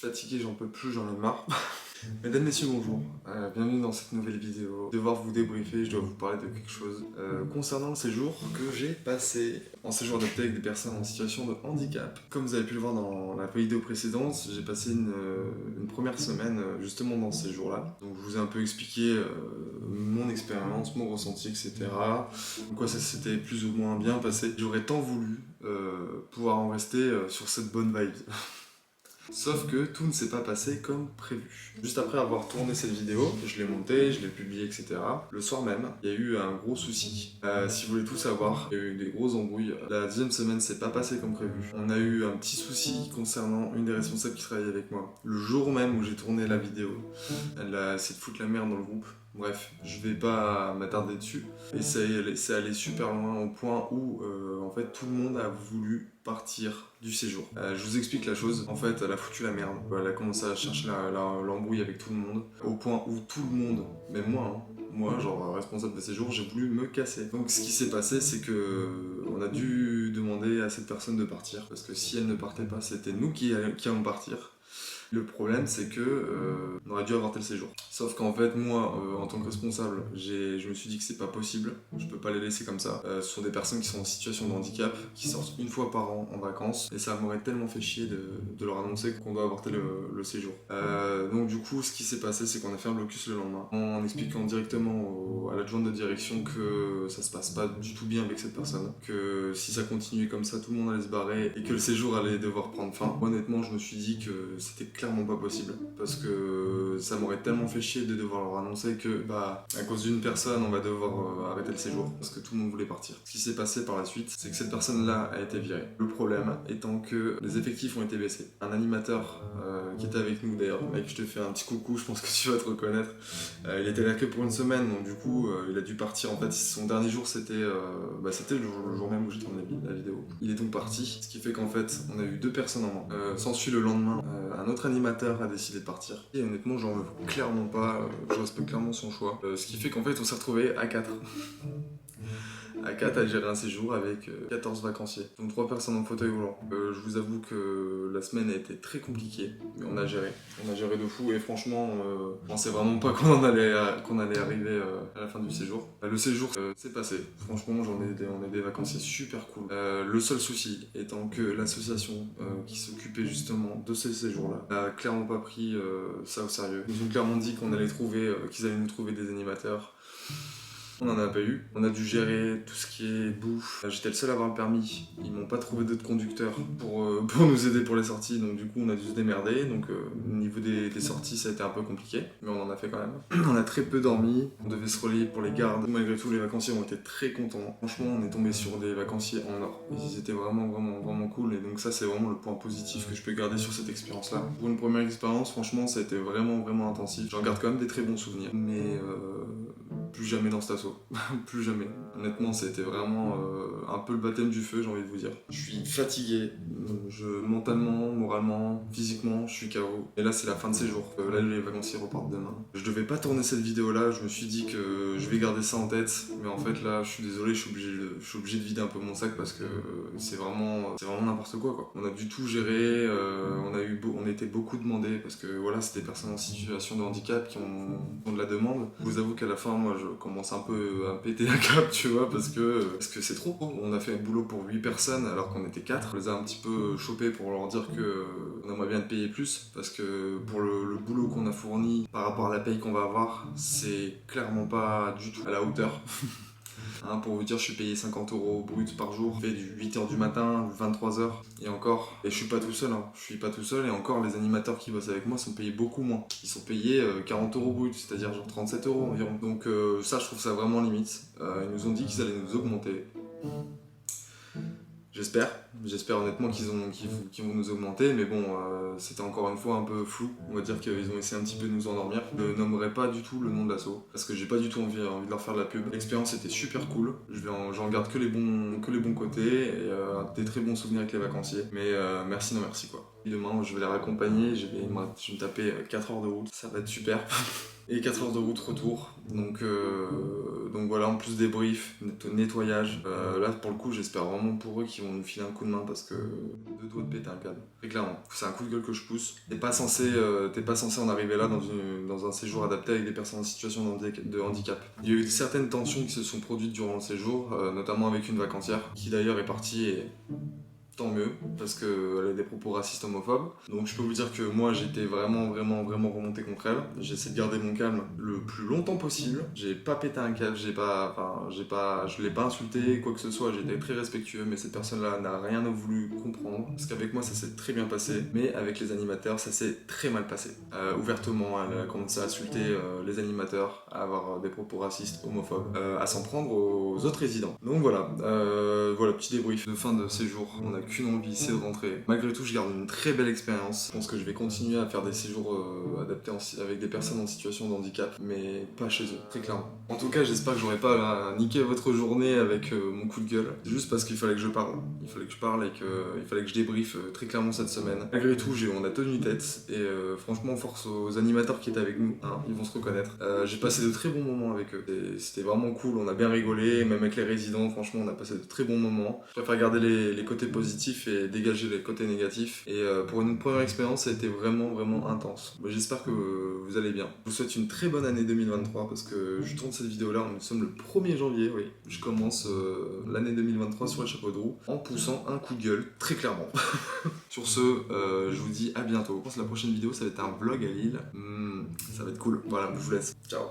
fatigué, j'en peux plus, j'en ai marre. Mesdames, messieurs, bonjour. Bienvenue dans cette nouvelle vidéo. Devoir vous débriefer, je dois vous parler de quelque chose concernant le séjour que j'ai passé en séjour adapté avec des personnes en situation de handicap. Comme vous avez pu le voir dans la vidéo précédente, j'ai passé une première semaine justement dans ce séjour-là. Donc je vous ai un peu expliqué mon expérience, mon ressenti, etc. Donc ça s'était plus ou moins bien passé. J'aurais tant voulu pouvoir en rester sur cette bonne vibe. Sauf que tout ne s'est pas passé comme prévu. Juste après avoir tourné cette vidéo, je l'ai montée, je l'ai publiée, etc. Le soir même, il y a eu un gros souci. Si vous voulez tout savoir, il y a eu des grosses embrouilles. La deuxième semaine s'est pas passée comme prévu. On a eu un petit souci concernant une des responsables qui travaillait avec moi. Le jour même où j'ai tourné la vidéo, elle a essayé de foutre la merde dans le groupe. Bref, je vais pas m'attarder dessus. Et c'est allé super loin au point où en fait tout le monde a voulu partir du séjour. Je vous explique la chose. En fait, elle a foutu la merde. Elle a commencé à chercher l'embrouille avec tout le monde. Au point où tout le monde, même moi, moi, genre responsable de séjour, j'ai voulu me casser. Donc ce qui s'est passé, c'est que on a dû demander à cette personne de partir. Parce que si elle ne partait pas, c'était nous qui allions partir. Le problème, c'est que on aurait dû avorter le séjour. Sauf qu'en fait, moi, en tant que responsable, je me suis dit que c'est pas possible. Je peux pas les laisser comme ça. Ce sont des personnes qui sont en situation de handicap, qui sortent une fois par an en vacances, et ça m'aurait tellement fait chier de leur annoncer qu'on doit avorter le séjour. Donc du coup, ce qui s'est passé, c'est qu'on a fait un blocus le lendemain, en expliquant directement à l'adjointe de direction que ça se passe pas du tout bien avec cette personne, que si ça continuait comme ça, tout le monde allait se barrer et que le séjour allait devoir prendre fin. Honnêtement, je me suis dit que c'était clairement pas possible, parce que ça m'aurait tellement fait chier de devoir leur annoncer que à cause d'une personne on va devoir arrêter le séjour parce que tout le monde voulait partir. Ce qui s'est passé par la suite, c'est que cette personne là a été virée. Le problème étant que les effectifs ont été baissés. Un animateur qui était avec nous, d'ailleurs mec, je te fais un petit coucou, je pense que tu vas te reconnaître, il était là que pour une semaine, donc du coup il a dû partir. En fait son dernier jour c'était le jour même où j'ai tourné la vidéo. Il est donc parti, ce qui fait qu'en fait on a eu 2 personnes en moins. S'ensuit le lendemain un autre animateur a décidé de partir. Et honnêtement, j'en veux clairement pas, je respecte clairement son choix. Ce qui fait qu'en fait, on s'est retrouvé à 4. À 4 à gérer un séjour avec 14 vacanciers. Donc 3 personnes en fauteuil volant. Je vous avoue que la semaine a été très compliquée, mais on a géré. On a géré de fou et franchement, je pensais vraiment pas qu'on allait arriver à la fin du séjour. Le séjour s'est passé. Franchement, on est des vacanciers super cool. Le seul souci étant que l'association qui s'occupait justement de ces séjours-là n'a clairement pas pris ça au sérieux. Ils nous ont clairement dit qu'ils allaient nous trouver des animateurs. On n'en a pas eu. On a dû gérer tout ce qui est bouffe. J'étais le seul à avoir le permis. Ils m'ont pas trouvé d'autres conducteurs pour nous aider pour les sorties. Donc du coup, on a dû se démerder. Donc au niveau des sorties, ça a été un peu compliqué. Mais on en a fait quand même. On a très peu dormi. On devait se relayer pour les gardes. Malgré tout, les vacanciers ont été très contents. Franchement, on est tombé sur des vacanciers en or. Ils étaient vraiment cool. Et donc ça, c'est vraiment le point positif que je peux garder sur cette expérience-là. Pour une première expérience, franchement, ça a été vraiment intensif. J'en garde quand même des très bons souvenirs. Mais plus jamais dans cet assaut. Plus jamais. Honnêtement, c'était vraiment un peu le baptême du feu, j'ai envie de vous dire. Je suis fatigué, mentalement, moralement, physiquement, je suis KO. Et là, c'est la fin de ces jours. Là, les vacanciers repartent demain. Je devais pas tourner cette vidéo-là, je me suis dit que je vais garder ça en tête. Mais en fait, là, je suis désolé, je suis obligé de vider un peu mon sac parce que c'est vraiment n'importe quoi. On a du tout géré, on a été beaucoup demandés parce que voilà, c'est des personnes en situation de handicap qui ont de la demande. Je vous avoue qu'à la fin, moi, je commence un peu à péter un câble, tu vois, parce que c'est trop. On a fait le boulot pour 8 personnes alors qu'on était 4. On les a un petit peu chopés pour leur dire que on aimerait bien te payer plus, parce que pour le boulot qu'on a fourni par rapport à la paye qu'on va avoir, c'est clairement pas du tout à la hauteur. Pour vous dire, je suis payé 50 € brut par jour. Je fais du 8h du matin, 23h. Et encore, et je suis pas tout seul, je suis pas tout seul, et encore les animateurs qui bossent avec moi sont payés beaucoup moins. Ils sont payés 40 € brut, c'est-à-dire genre 37 € environ. Donc ça, je trouve ça vraiment limite. Ils nous ont dit qu'ils allaient nous augmenter. J'espère honnêtement qu'ils vont nous augmenter, mais bon, c'était encore une fois un peu flou. On va dire qu'ils ont essayé un petit peu de nous endormir. Je ne nommerai pas du tout le nom de l'assaut, parce que j'ai pas du tout envie de leur faire de la pub. L'expérience était super cool, j'en garde que les bons côtés, et des très bons souvenirs avec les vacanciers. Mais merci, non merci quoi. Et demain, je vais les raccompagner, je vais me taper 4 heures de route, ça va être super. Et 4 heures de route retour. Donc voilà, en plus débrief, nettoyage. Là pour le coup j'espère vraiment pour eux qu'ils vont nous filer un coup de main parce que deux doigts de péter un câble. Très clairement, c'est un coup de gueule que je pousse. T'es pas censé en arriver là dans un séjour adapté avec des personnes en situation de handicap. Il y a eu certaines tensions qui se sont produites durant le séjour, notamment avec une vacancière qui d'ailleurs est partie et tant mieux, parce qu'elle a des propos racistes homophobes. Donc je peux vous dire que moi j'étais vraiment remonté contre elle. J'essaie de garder mon calme le plus longtemps possible. J'ai pas pété un câble, je l'ai pas insulté, quoi que ce soit, j'ai été très respectueux, mais cette personne-là n'a rien voulu comprendre. Parce qu'avec moi ça s'est très bien passé, mais avec les animateurs ça s'est très mal passé. Ouvertement, elle a commencé à insulter les animateurs, à avoir des propos racistes, homophobes, à s'en prendre aux autres résidents. Donc voilà, voilà, petit débrief de fin de séjour. On a qu'une envie, c'est de rentrer. Malgré tout, je garde une très belle expérience. Je pense que je vais continuer à faire des séjours adaptés avec des personnes en situation de handicap, mais pas chez eux, très clairement. En tout cas, j'espère que j'aurai pas niqué votre journée avec mon coup de gueule. C'est juste parce qu'il fallait que je parle. Il fallait que je parle et qu'il fallait que je débriefe très clairement cette semaine. Malgré tout, on a tenu tête et franchement, force aux animateurs qui étaient avec nous, hein, ils vont se reconnaître. J'ai passé de très bons moments avec eux. C'était vraiment cool, on a bien rigolé, même avec les résidents, franchement, on a passé de très bons moments. Je préfère garder les côtés positifs et dégager les côtés négatifs. Et pour une première expérience, ça a été vraiment intense. J'espère que vous allez bien. Je vous souhaite une très bonne année 2023 parce que je tourne cette vidéo là, nous sommes le 1er janvier, oui. Je commence l'année 2023 sur le chapeau de roue en poussant un coup de gueule, très clairement. Sur ce, je vous dis à bientôt. Je pense que la prochaine vidéo, ça va être un vlog à Lille. Ça va être cool. Voilà, je vous laisse. Ciao.